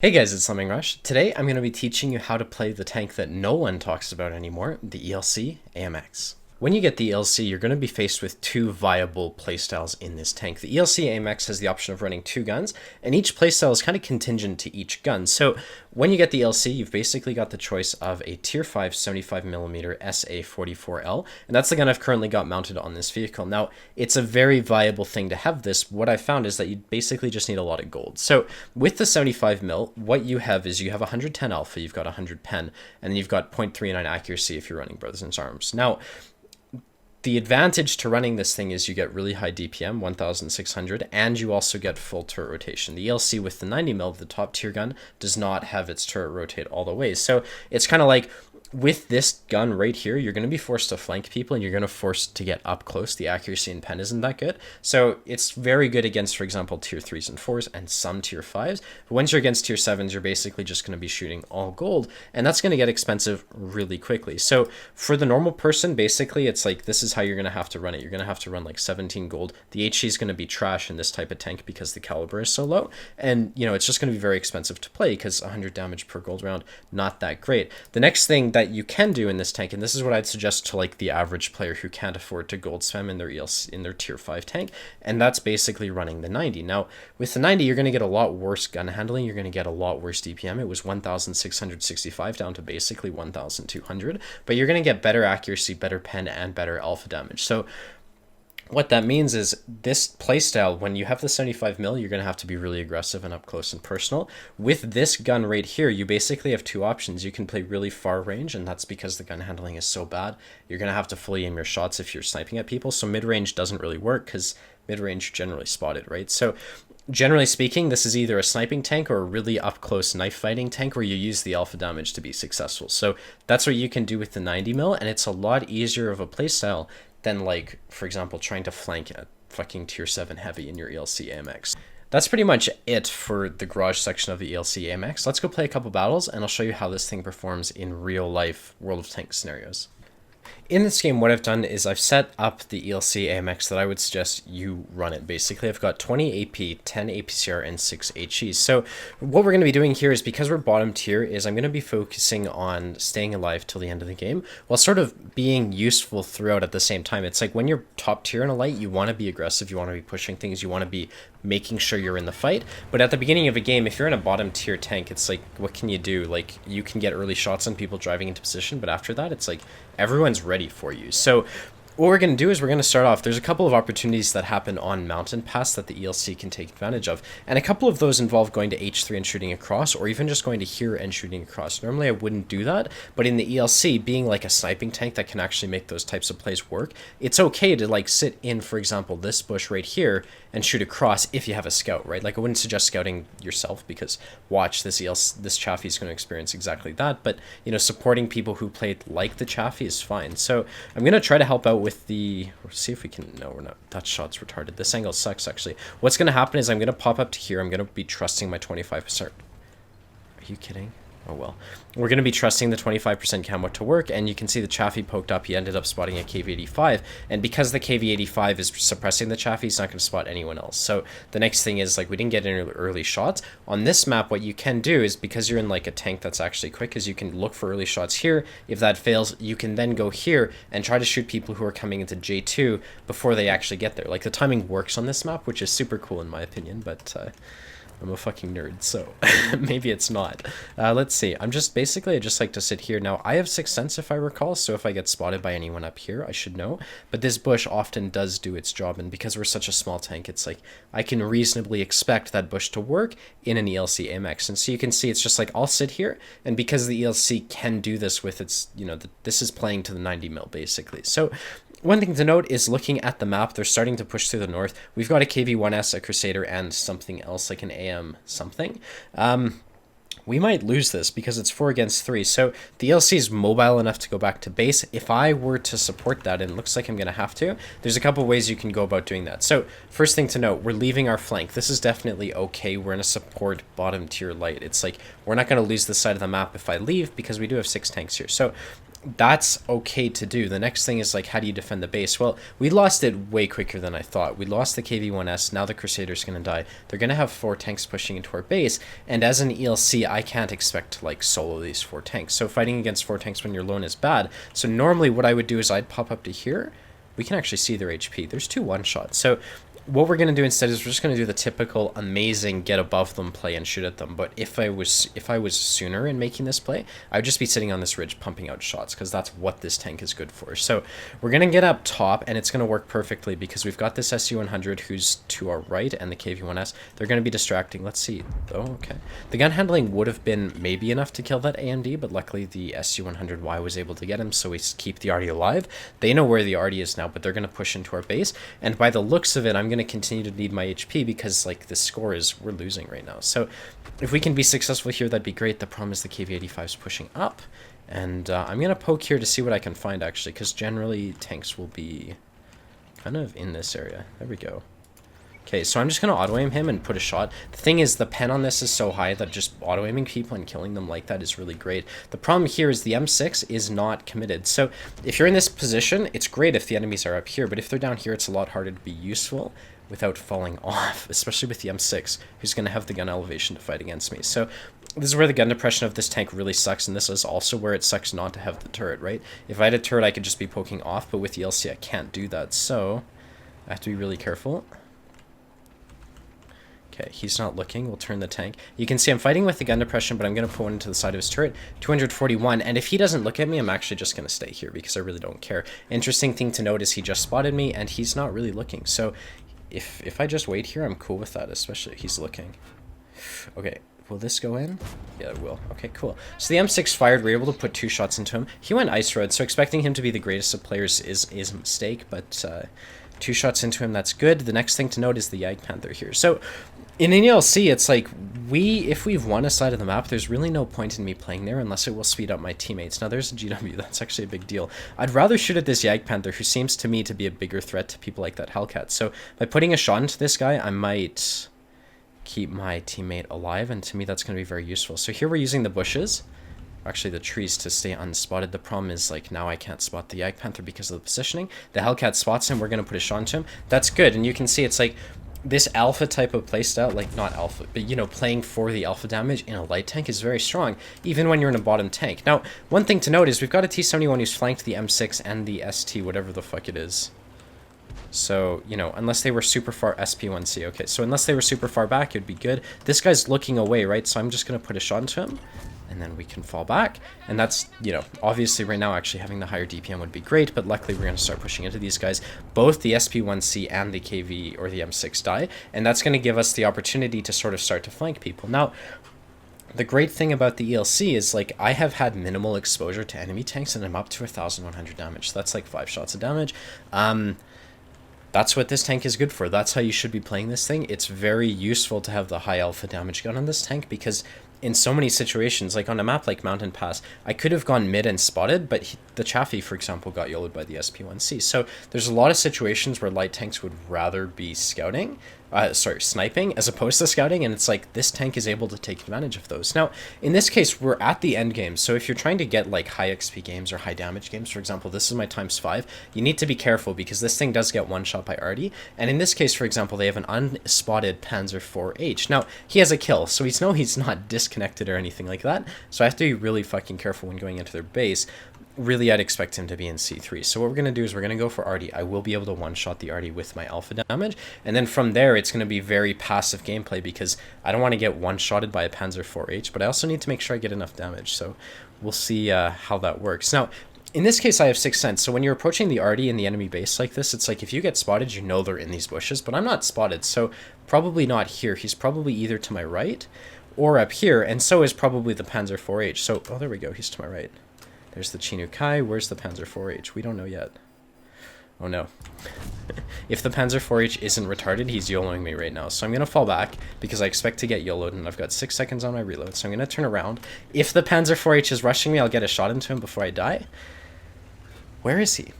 Hey guys, it's Slumming Rush. Today I'm going to be teaching you how to play the tank that no one talks about anymore, the ELC AMX. When you get the ELC, you're going to be faced with two viable playstyles in this tank. The ELC AMX has the option of running two guns, and each playstyle is kind of contingent to each gun. So when you get the ELC, you've basically got the choice of a Tier 5 75mm SA44L, and that's the gun I've currently got mounted on this vehicle. Now, it's a very viable thing to have this. What I found is that you basically just need a lot of gold. So with the 75mm, what you have is you have 110 alpha, you've got 100 pen, and then you've got 0.39 accuracy if you're running Brothers in Arms. Now, the advantage to running this thing is you get really high DPM, 1600, and you also get full turret rotation. The ELC with the 90mm, the top tier gun, does not have its turret rotate all the way. So it's kind of like, with this gun right here, you're going to be forced to flank people and you're going to force to get up close. The accuracy in pen isn't that good. So it's very good against, for example, tier 3s and 4s and some tier 5s. But once you're against tier 7s, you're basically just going to be shooting all gold, and that's going to get expensive really quickly. So for the normal person, basically, it's like this is how you're going to have to run it. You're going to have to run like 17 gold. The HE is going to be trash in this type of tank because the caliber is so low. And, you know, it's just going to be very expensive to play because 100 damage per gold round, not that great. The next thing that you can do in this tank, and this is what I'd suggest to like the average player who can't afford to gold spam in their ELC, in their tier 5 tank, and that's basically running the 90. Now with the 90, you're going to get a lot worse gun handling, you're going to get a lot worse DPM. It was 1665 down to basically 1200, but you're going to get better accuracy, better pen, and better alpha damage. So what that means is this playstyle, when you have the 75mm, you're going to have to be really aggressive and up close and personal. With this gun right here, you basically have two options. You can play really far range, and that's because the gun handling is so bad. You're going to have to fully aim your shots if you're sniping at people. So mid-range doesn't really work because mid-range generally spotted, right? So generally speaking, this is either a sniping tank or a really up-close knife fighting tank where you use the alpha damage to be successful. So that's what you can do with the 90mm, and it's a lot easier of a playstyle than, like, for example, trying to flank a fucking tier 7 heavy in your ELC AMX. That's pretty much it for the garage section of the ELC AMX. Let's go play a couple battles, and I'll show you how this thing performs in real-life World of Tanks scenarios. In this game, what I've done is I've set up the ELC AMX that I would suggest you run it. Basically, I've got 20 AP, 10 APCR, and 6 HEs. So what we're going to be doing here is, because we're bottom tier, is I'm going to be focusing on staying alive till the end of the game while sort of being useful throughout at the same time. It's like when you're top tier in a light, you want to be aggressive, you want to be pushing things, you want to be making sure you're in the fight. But at the beginning of a game, if you're in a bottom tier tank, it's like, what can you do? Like, you can get early shots on people driving into position, but after that, it's like everyone's ready for you. So what we're going to do is we're going to start off. There's a couple of opportunities that happen on mountain pass that the ELC can take advantage of, and a couple of those involve going to H3 and shooting across, or even just going to here and shooting across. Normally I wouldn't do that, but in the ELC, being like a sniping tank that can actually make those types of plays work, it's okay to like sit in, for example, this bush right here and shoot across if you have a scout, right? Like, I wouldn't suggest scouting yourself, because watch, this Chaffee is going to experience exactly that, but, you know, supporting people who played like the Chaffee is fine. So I'm going to try to help out with the, see if we can, no, we're not, that shot's retarded. This angle sucks, actually. What's going to happen is I'm going to pop up to here. I'm going to be trusting my 25%. Are you kidding? Oh well. We're going to be trusting the 25% camo to work, and you can see the Chaffee poked up. He ended up spotting a KV-85, and because the KV-85 is suppressing the Chaffee, he's not going to spot anyone else. So the next thing is, like, we didn't get any early shots. On this map, what you can do is, because you're in like a tank that's actually quick, is you can look for early shots here. If that fails, you can then go here and try to shoot people who are coming into J2 before they actually get there. Like, the timing works on this map, which is super cool in my opinion, but I'm a fucking nerd, so maybe it's not. Let's see. I just like to sit here. Now, I have 6th sense, if I recall, so if I get spotted by anyone up here, I should know. But this bush often does do its job, and because we're such a small tank, it's like I can reasonably expect that bush to work in an ELC AMX. And so you can see it's just like I'll sit here, and because the ELC can do this with its, you know, this is playing to the 90mm, basically. So one thing to note is, looking at the map, they're starting to push through the north. We've got a KV-1S, a Crusader, and something else, like an AM something. We might lose this because it's 4 against 3. So the ELC is mobile enough to go back to base. If I were to support that, and it looks like I'm going to have to, there's a couple ways you can go about doing that. So first thing to note, we're leaving our flank. This is definitely okay. We're in a support bottom tier light. It's like, we're not going to lose this side of the map if I leave, because we do have 6 tanks here. So that's okay to do. The next thing is like, how do you defend the base? Well, we lost it way quicker than I thought. We lost the KV-1S. Now the Crusader's going to die. They're going to have 4 tanks pushing into our base. And as an ELC, I can't expect to like solo these 4 tanks. So fighting against 4 tanks when you're alone is bad. So normally what I would do is I'd pop up to here. We can actually see their HP. There's 2 one-shots. So what we're going to do instead is we're just going to do the typical amazing get above them play and shoot at them. But if I was sooner in making this play, I would just be sitting on this ridge pumping out shots, because that's what this tank is good for. So we're going to get up top, and it's going to work perfectly because we've got this SU-100 who's to our right and the KV-1S. They're going to be distracting. Let's see. Oh, okay. The gun handling would have been maybe enough to kill that AMD, but luckily the SU-100Y was able to get him, so we keep the arty alive. They know where the arty is now, but they're going to push into our base, and by the looks of it, I'm going to continue to need my HP because like the score is we're losing right now. So if we can be successful here, that'd be great. The problem is the KV-85 is pushing up, and I'm gonna poke here to see what I can find actually, because generally tanks will be kind of in this area. There we go. Okay, so I'm just gonna auto aim him and put a shot. The thing is, the pen on this is so high that just auto aiming people and killing them like that is really great. The problem here is the M6 is not committed. So if you're in this position, it's great if the enemies are up here, but if they're down here, it's a lot harder to be useful without falling off, especially with the M6, who's going to have the gun elevation to fight against me. So this is where the gun depression of this tank really sucks, and this is also where it sucks not to have the turret, right? If I had a turret, I could just be poking off, but with the ELC, I can't do that, so I have to be really careful. Okay, he's not looking. We'll turn the tank. You can see I'm fighting with the gun depression, but I'm going to put one into the side of his turret. 241, and if he doesn't look at me, I'm actually just going to stay here because I really don't care. Interesting thing to note is he just spotted me, and he's not really looking, so if I just wait here, I'm cool with that, especially if he's looking. Okay, will this go in? Yeah, it will. Okay, cool. So the M6 fired. We're able to put 2 shots into him. He went Ice Road, so expecting him to be the greatest of players is a mistake, but 2 shots into him, that's good. The next thing to note is the Jagdpanther here. So in an ELC, it's like, if we've won a side of the map, there's really no point in me playing there unless it will speed up my teammates. Now, there's a GW. That's actually a big deal. I'd rather shoot at this Jagdpanther, who seems to me to be a bigger threat to people like that Hellcat. So by putting a shot into this guy, I might keep my teammate alive, and to me, that's going to be very useful. So here we're using the bushes, actually the trees, to stay unspotted. The problem is, like, now I can't spot the Jagdpanther because of the positioning. The Hellcat spots him. We're going to put a shot into him. That's good, and you can see it's like, this alpha type of playstyle, like not alpha, but you know, playing for the alpha damage in a light tank is very strong, even when you're in a bottom tank. Now, one thing to note is we've got a T-71 who's flanked the M6 and the ST, whatever the fuck it is. So, you know, unless they were super far, SP1C, okay, so unless they were super far back, it would be good. This guy's looking away, right? So I'm just going to put a shot into him, and then we can fall back. And that's, you know, obviously right now actually having the higher DPM would be great, but luckily we're going to start pushing into these guys. Both the SP1C and the KV or the M6 die, and that's going to give us the opportunity to sort of start to flank people. Now, the great thing about the ELC is, like, I have had minimal exposure to enemy tanks, and I'm up to 1,100 damage. So that's like 5 shots of damage. That's what this tank is good for. That's how you should be playing this thing. It's very useful to have the high alpha damage gun on this tank, because in so many situations, like on a map like Mountain Pass, I could have gone mid and spotted, but the Chaffee, for example, got YOLO'd by the SP1C. So there's a lot of situations where light tanks would rather be sniping as opposed to scouting, and it's like this tank is able to take advantage of those. Now, in this case, we're at the end game, so if you're trying to get like high XP games or high damage games, for example, this is my ×5, you need to be careful because this thing does get one shot by arty, and in this case, for example, they have an unspotted Panzer IV-H. Now, he has a kill, so he's not disconnected or anything like that, so I have to be really fucking careful when going into their base. Really, I'd expect him to be in C3. So what we're going to do is we're going to go for arty. I will be able to one-shot the arty with my alpha damage. And then from there, it's going to be very passive gameplay because I don't want to get one-shotted by a Panzer IV-H, but I also need to make sure I get enough damage. So we'll see how that works. Now, in this case, I have 6th sense. So when you're approaching the arty in the enemy base like this, it's like if you get spotted, you know they're in these bushes. But I'm not spotted, so probably not here. He's probably either to my right or up here, and so is probably the Panzer IV-H. So, oh, there we go. He's to my right. There's the Chinook Kai. Where's the Panzer IV-H? We don't know yet. Oh no. If the Panzer IV-H isn't retarded, he's YOLOing me right now. So I'm going to fall back because I expect to get YOLO'd, and I've got 6 seconds on my reload. So I'm going to turn around. If the Panzer IV-H is rushing me, I'll get a shot into him before I die. Where is he?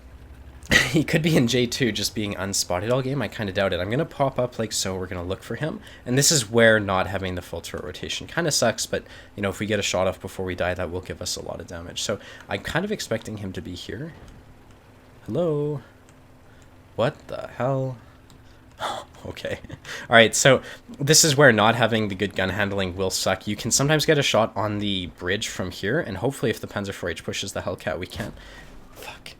He could be in J2 just being unspotted all game. I kind of doubt it. I'm going to pop up like so. We're going to look for him. And this is where not having the full turret rotation kind of sucks. But, you know, if we get a shot off before we die, that will give us a lot of damage. So I'm kind of expecting him to be here. Hello? What the hell? Okay. All right, so this is where not having the good gun handling will suck. You can sometimes get a shot on the bridge from here. And hopefully if the Panzer IV-H pushes the Hellcat, we can. Fuck.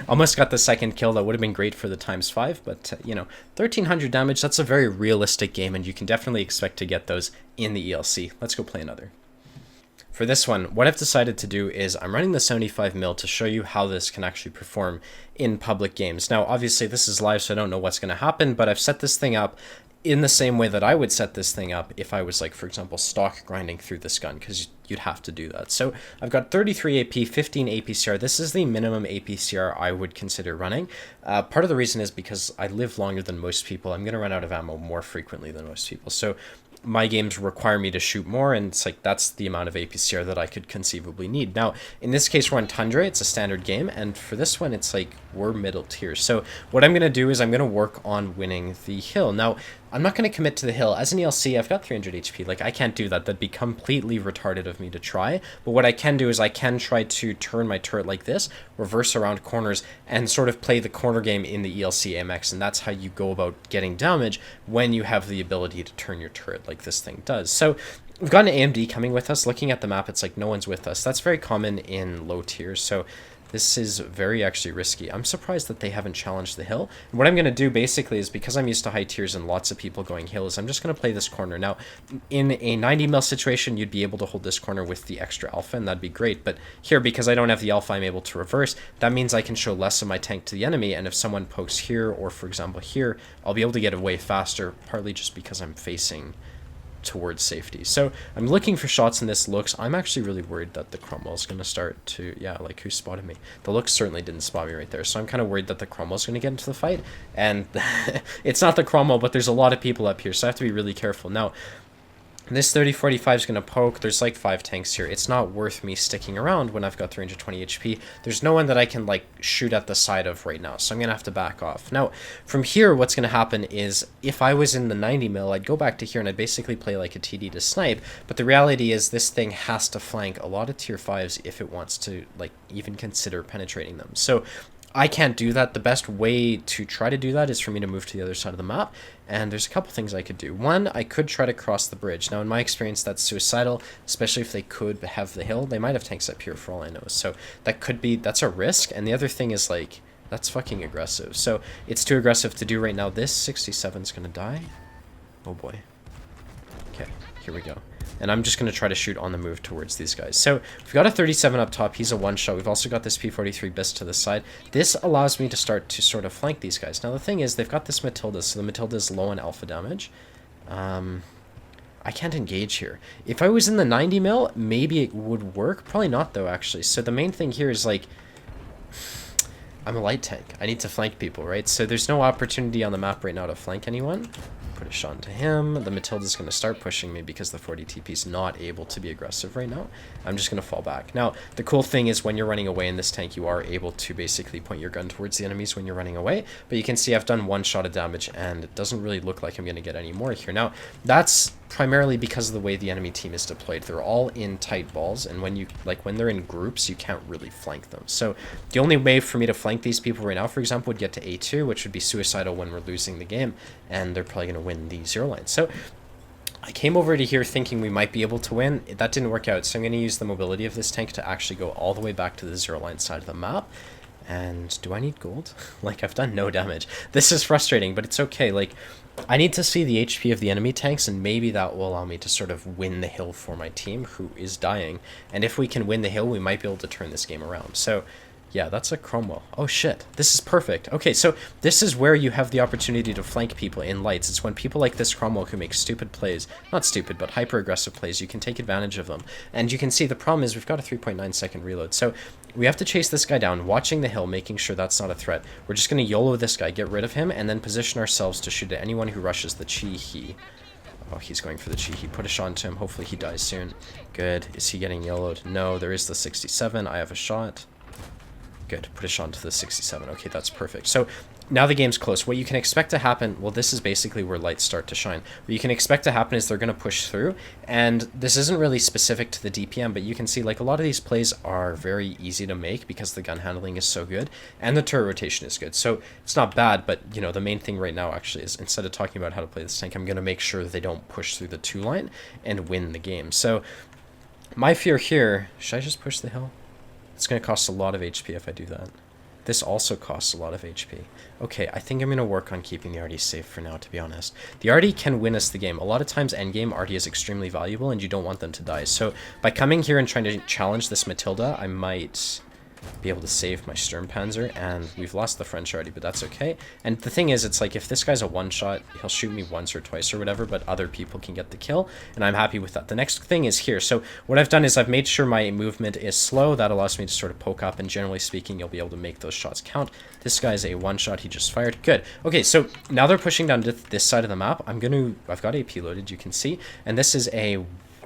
Almost got the second kill. That would have been great for the ×5, but, you know, 1300 damage, that's a very realistic game, and you can definitely expect to get those in the ELC. Let's go play another. For this one, what I've decided to do is I'm running the 75mm to show you how this can actually perform in public games. Now, obviously, this is live, so I don't know what's going to happen, but I've set this thing up in the same way that I would set this thing up if I was, like, for example, stock grinding through this gun, because you'd have to do that. So I've got 33 AP, 15 APCR. This is the minimum APCR I would consider running. Part of the reason is because I live longer than most people. I'm going to run out of ammo more frequently than most people. So my games require me to shoot more, and it's like that's the amount of APCR that I could conceivably need. Now, in this case, we're on Tundra. It's a standard game, and for this one, it's like we're middle tier. So what I'm going to do is I'm going to work on winning the hill. Now, I'm not going to commit to the hill. As an ELC, I've got 300 HP. Like, I can't do that. That'd be completely retarded of me to try. But what I can do is I can try to turn my turret like this, reverse around corners, and sort of play the corner game in the ELC AMX. And that's how you go about getting damage when you have the ability to turn your turret like this thing does. So we've got an AMD coming with us. Looking at the map, it's like no one's with us. That's very common in low tiers. So this is very actually risky. I'm surprised that they haven't challenged the hill. And what I'm going to do basically is, because I'm used to high tiers and lots of people going hills, I'm just going to play this corner. Now, in a 90mm situation, you'd be able to hold this corner with the extra alpha, and that'd be great. But here, because I don't have the alpha, I'm able to reverse. That means I can show less of my tank to the enemy, and if someone pokes here, or for example here, I'll be able to get away faster, partly just because I'm facing towards safety. So I'm looking for shots in this looks. I'm actually really worried that the Cromwell's going to start to, yeah, like who spotted me? The looks certainly didn't spot me right there. So I'm kind of worried that the Cromwell's going to get into the fight. And it's not the Cromwell, but there's a lot of people up here, so I have to be really careful. Now, this 3045 is going to poke. There's like 5 tanks here. It's not worth me sticking around when I've got 320 HP. There's no one that I can like shoot at the side of right now, so I'm going to have to back off. Now, from here, what's going to happen is if I was in the 90mm, I'd go back to here and I'd basically play like a TD to snipe, but the reality is this thing has to flank a lot of tier 5s if it wants to like even consider penetrating them. So I can't do that. The best way to try to do that is for me to move to the other side of the map, and there's a couple things I could do. One, I could try to cross the bridge. Now, in my experience, that's suicidal, especially if they could have the hill. They might have tanks up here for all I know, so that's a risk. And the other thing is, like, that's fucking aggressive. So it's too aggressive to do right now. This 67 is going to die. Oh boy. Okay, here we go. And I'm just going to try to shoot on the move towards these guys. So we've got a 37 up top. He's a one-shot. We've also got this P43 Bis to the side. This allows me to start to sort of flank these guys. Now, the thing is, they've got this Matilda, so the Matilda is low on alpha damage. I can't engage here. If I was in the 90mm, maybe it would work. Probably not, though, actually. So the main thing here is, like, I'm a light tank. I need to flank people, right? So there's no opportunity on the map right now to flank anyone. Put a shot into him. The Matilda's going to start pushing me because the 40 TP is not able to be aggressive right now. I'm just going to fall back. Now, the cool thing is when you're running away in this tank, you are able to basically point your gun towards the enemies when you're running away. But you can see I've done 1 shot of damage, and it doesn't really look like I'm going to get any more here. Now, that's primarily because of the way the enemy team is deployed. They're all in tight balls, and when they're in groups, you can't really flank them. So the only way for me to flank these people right now, for example, would get to A2, which would be suicidal when we're losing the game, and they're probably going to win the 0 line. So I came over to here thinking we might be able to win. That didn't work out, so I'm going to use the mobility of this tank to actually go all the way back to the 0 line side of the map. And do I need gold? Like, I've done no damage. This is frustrating, but it's okay. Like, I need to see the HP of the enemy tanks, and maybe that will allow me to sort of win the hill for my team, who is dying. And if we can win the hill, we might be able to turn this game around. So, yeah, that's a Cromwell. Oh, shit. This is perfect. Okay, so this is where you have the opportunity to flank people in lights. It's when people like this Cromwell who make stupid plays, not stupid, but hyper-aggressive plays, you can take advantage of them. And you can see the problem is we've got a 3.9-second reload. So we have to chase this guy down, watching the hill, making sure that's not a threat. We're just going to YOLO this guy, get rid of him, and then position ourselves to shoot at anyone who rushes the Chi-He. Oh, he's going for the Chi-He. Put a shot into him. Hopefully he dies soon. Good. Is he getting YOLO'd? No, there is the 67. I have a shot. Good. Push on to the 67. Okay, that's perfect. So now the game's close. What you can expect to happen, well, this is basically where lights start to shine. What you can expect to happen is they're going to push through, and this isn't really specific to the DPM, but you can see like a lot of these plays are very easy to make because the gun handling is so good, and the turret rotation is good. So it's not bad, but you know, the main thing right now actually is, instead of talking about how to play this tank, I'm going to make sure that they don't push through the 2 line and win the game. So my fear here, should I just push the hill? It's going to cost a lot of HP if I do that. This also costs a lot of HP. Okay, I think I'm going to work on keeping the RD safe for now, to be honest. The RD can win us the game. A lot of times endgame RD is extremely valuable and you don't want them to die. So by coming here and trying to challenge this Matilda, I might be able to save my Sturmpanzer, and we've lost the French already, but that's okay. And the thing is, it's like if this guy's a one-shot, he'll shoot me once or twice or whatever, but other people can get the kill, and I'm happy with that. The next thing is here. So what I've done is I've made sure my movement is slow. That allows me to sort of poke up, and generally speaking, you'll be able to make those shots count. This guy's a one-shot. He just fired. Good. Okay, so now they're pushing down to this side of the map. I've got AP loaded, you can see, and this is a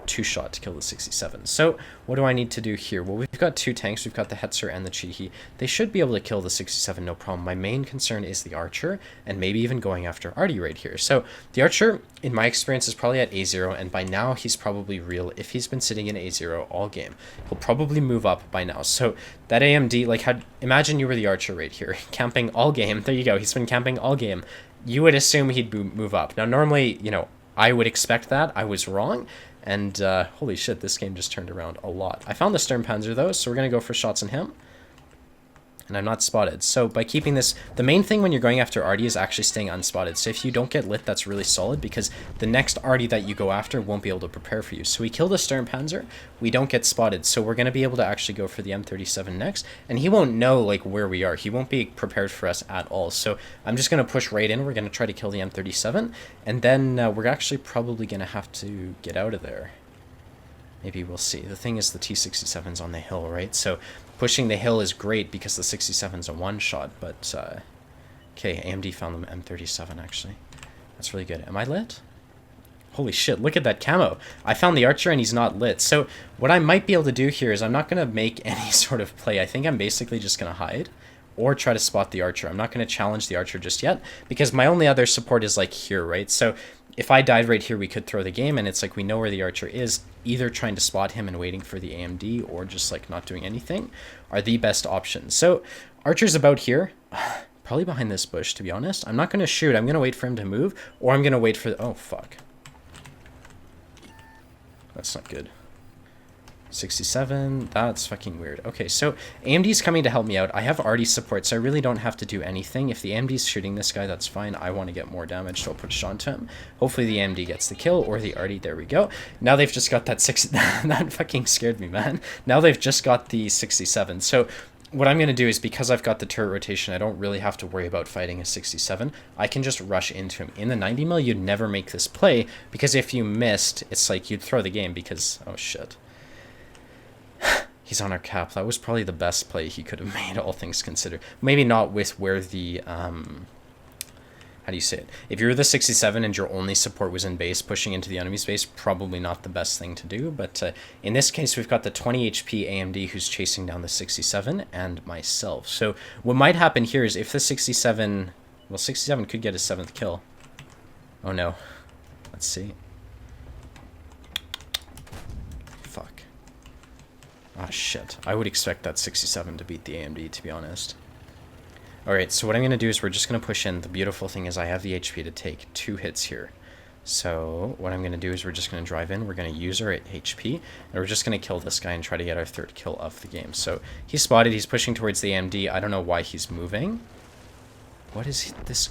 2-shot to kill the 67. So what do I need to do here? Well, we've got 2 tanks. We've got the Hetzer and the Chihi. They should be able to kill the 67, no problem. My main concern is the Archer, and maybe even going after Artie right here. So the Archer, in my experience, is probably at A0, and by now he's probably real. If he's been sitting in A0 all game, he'll probably move up by now. So that AMD, like, imagine you were the Archer right here, camping all game. There you go. He's been camping all game. You would assume he'd move up. Now, normally, you know, I would expect that. I was wrong. And holy shit, this game just turned around a lot. I found the Sturmpanzer though, so we're going to go for shots on him. And I'm not spotted. So by keeping this, the main thing when you're going after Artie is actually staying unspotted. So if you don't get lit, that's really solid, because the next Artie that you go after won't be able to prepare for you. So we kill the Sturmpanzer, we don't get spotted. So we're going to be able to actually go for the M37 next, and he won't know like where we are. He won't be prepared for us at all. So I'm just going to push right in. We're going to try to kill the M37, and then we're actually probably going to have to get out of there. Maybe we'll see. The thing is, the T-67's on the hill, right? So pushing the hill is great because the 67's a one-shot, but okay, AMD found the M37 actually. That's really good. Am I lit? Holy shit, look at that camo. I found the Archer and he's not lit. So what I might be able to do here is I'm not going to make any sort of play. I think I'm basically just going to hide or try to spot the Archer. I'm not going to challenge the Archer just yet because my only other support is like here, right? So if I died right here, we could throw the game, and it's like we know where the Archer is. Either trying to spot him and waiting for the AMD or just like not doing anything are the best options. So Archer's about here, probably behind this bush, to be honest. I'm not going to shoot. I'm going to wait for him to move, or I'm going to wait for... Oh, fuck. That's not good. 67, that's fucking weird. Okay, so AMD's coming to help me out. I have Artie support, so I really don't have to do anything. If the AMD's shooting this guy, that's fine. I want to get more damage, so I'll put a shot to him. Hopefully the AMD gets the kill, or the Artie. There we go. Now they've just got that that fucking scared me, man. Now they've just got the 67. So what I'm going to do is, because I've got the turret rotation, I don't really have to worry about fighting a 67. I can just rush into him. In the 90 mil, you'd never make this play, because if you missed, it's like you'd throw the game because... Oh, shit. He's on our cap. That was probably the best play he could have made, all things considered. Maybe not with where the... how do you say it? If you were the 67 and your only support was in base, pushing into the enemy's base, probably not the best thing to do. But in this case, we've got the 20 HP AMD who's chasing down the 67 and myself. So what might happen here is if the 67... Well, 67 could get his 7th kill. Oh, no. Let's see. Fuck. Ah, shit. I would expect that 67 to beat the AMD, to be honest. Alright, so what I'm going to do is we're just going to push in. The beautiful thing is I have the HP to take 2 hits here. So what I'm going to do is we're just going to drive in. We're going to use our HP, and we're just going to kill this guy and try to get our 3rd kill of the game. So he's spotted. He's pushing towards the AMD. I don't know why he's moving. What is this?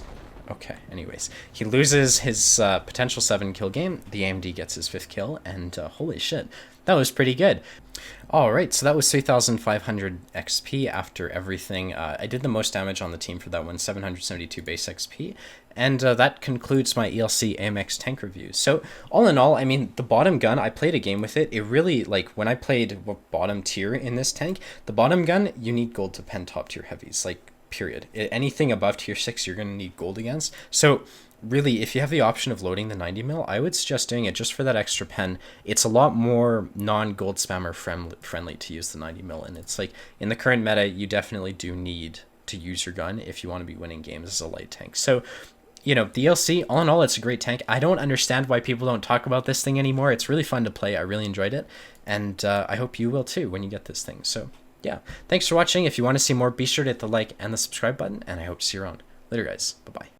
Okay, anyways. He loses his potential 7-kill game. The AMD gets his 5th kill, and holy shit. That was pretty good. Alright, so that was 3,500 XP after everything. I did the most damage on the team for that one, 772 base XP. And that concludes my ELC AMX tank review. So, all in all, I mean, the bottom gun, I played a game with it. It really, like, when I played bottom tier in this tank, the bottom gun, you need gold to pen top tier heavies, like, period. Anything above tier 6, you're going to need gold against. So, really, if you have the option of loading the 90 mil, I would suggest doing it just for that extra pen. It's a lot more non-gold spammer friendly to use the 90 mil, and it's like in the current meta, you definitely do need to use your gun if you want to be winning games as a light tank. So, you know, the ELC, all in all, it's a great tank. I don't understand why people don't talk about this thing anymore. It's really fun to play. I really enjoyed it, and I hope you will too when you get this thing. So yeah, thanks for watching. If you want to see more, be sure to hit the like and the subscribe button, and I hope to see you around. Later, guys. Bye-bye.